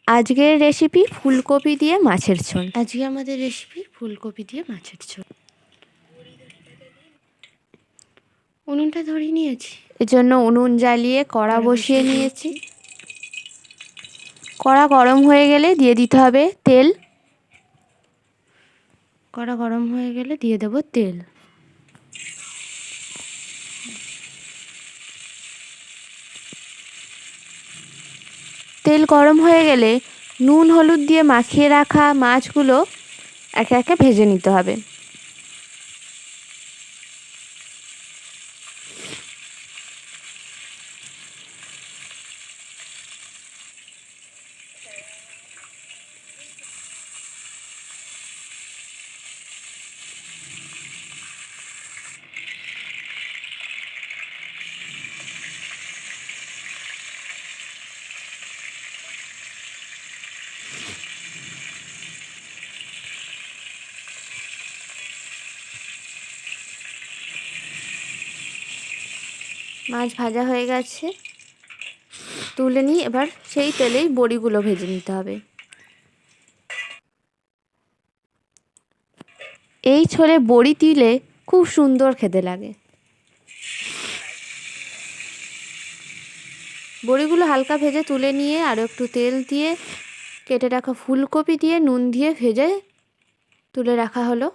আজকের রেসিপি ফুলকপি দিয়ে মাছের ঝোল। আজকে আমাদের রেসিপি ফুলকপি দিয়ে মাছের ঝোল। উনুনটা ধরিয়ে নিয়েছি, এর জন্য উনুন জ্বালিয়ে কড়া বসিয়ে নিয়েছি। কড়া গরম হয়ে গেলে দিয়ে দিতে হবে তেল। কড়া গরম হয়ে গেলে দিয়ে দেব তেল। তেল গরম হয়ে গেলে নুন হলুদ দিয়ে মাখিয়ে রাখা মাছগুলো একে একে ভেজে নিতে হবে। মাছ ভাজা হয়ে গেছে, তুলে নিয়ে এবার সেই তেলেই বড়িগুলো ভেজে নিতে হবে। এই ঝোলে বড়ি দিলে খুব সুন্দর খেতে লাগে। বড়িগুলো হালকা ভেজে তুলে নিয়ে আরও একটু তেল দিয়ে কেটে রাখা ফুলকপি দিয়ে নুন দিয়ে ভেজে তুলে রাখা হলো।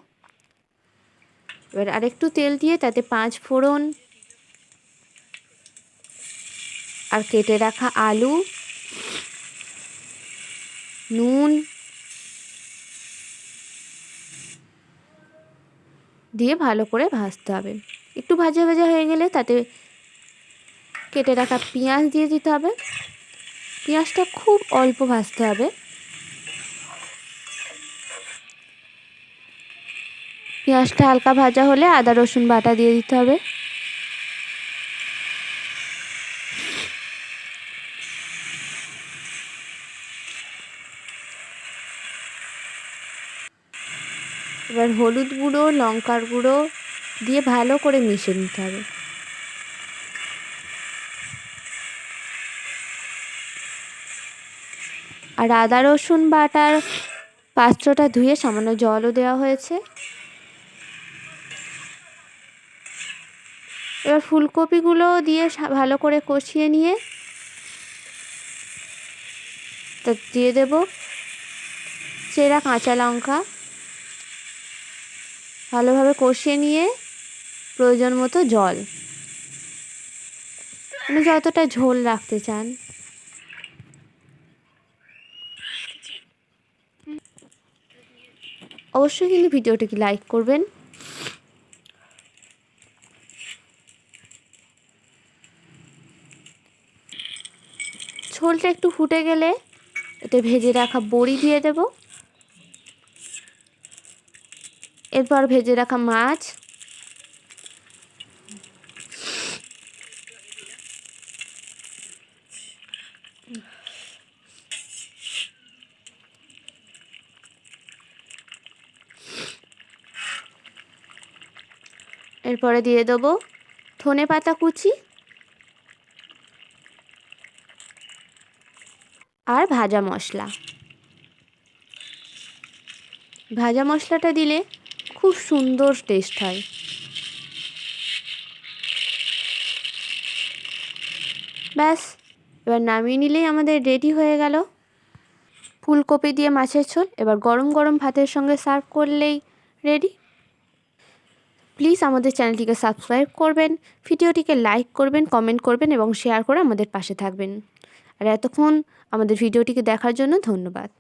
এবার আরেকটু তেল দিয়ে তাতে 5 ফোড়ন আর কেটে রাখা আলু, নুন দিয়ে ভালো করে ভাজতে হবে। একটু ভাজা ভাজা হয়ে গেলে তাতে কেটে রাখা পেঁয়াজ দিয়ে দিতে হবে। পেঁয়াজটা খুব অল্প ভাজতে হবে। পেঁয়াজটা হালকা ভাজা হলে আদা রসুন বাটা দিয়ে দিতে হবে। এবার হলুদ গুঁড়ো, লঙ্কার গুঁড়ো দিয়ে ভালো করে মিশিয়ে নিতে হবে। আর আদা রসুন বাটার পাত্রটা ধুয়ে সামান্য জলও দেওয়া হয়েছে। এবার ফুলকপিগুলো দিয়ে ভালো করে কষিয়ে নিয়ে তা দিয়ে দেব চেরা কাঁচা লঙ্কা। ভালোভাবে কষিয়ে নিয়ে প্রয়োজন মতো জল, মানে যতটা ঝোল রাখতে চান। অবশ্যই কিন্তু ভিডিওটিকে লাইক করবেন। ঝোলটা একটু ফুটে গেলে এতে ভেজে রাখা বড়ি দিয়ে দেব। এরপর ভেজে রাখা মাছ, এরপরে দিয়ে দেবো ধনে পাতা কুচি আর ভাজা মশলা। ভাজা মশলাটা দিলে খুব সুন্দর টেস্ট হয়। ব্যাস, এবার নামিয়ে নিলেই আমাদের রেডি হয়ে গেল ফুলকপি দিয়ে মাছের ঝোল। এবার গরম গরম ভাতের সঙ্গে সার্ভ করলেই রেডি। প্লিজ আমাদের চ্যানেলটিকে সাবস্ক্রাইব করবেন, ভিডিওটিকে লাইক করবেন, কমেন্ট করবেন এবং শেয়ার করে আমাদের পাশে থাকবেন। আর এতক্ষণ আমাদের ভিডিওটিকে দেখার জন্য ধন্যবাদ।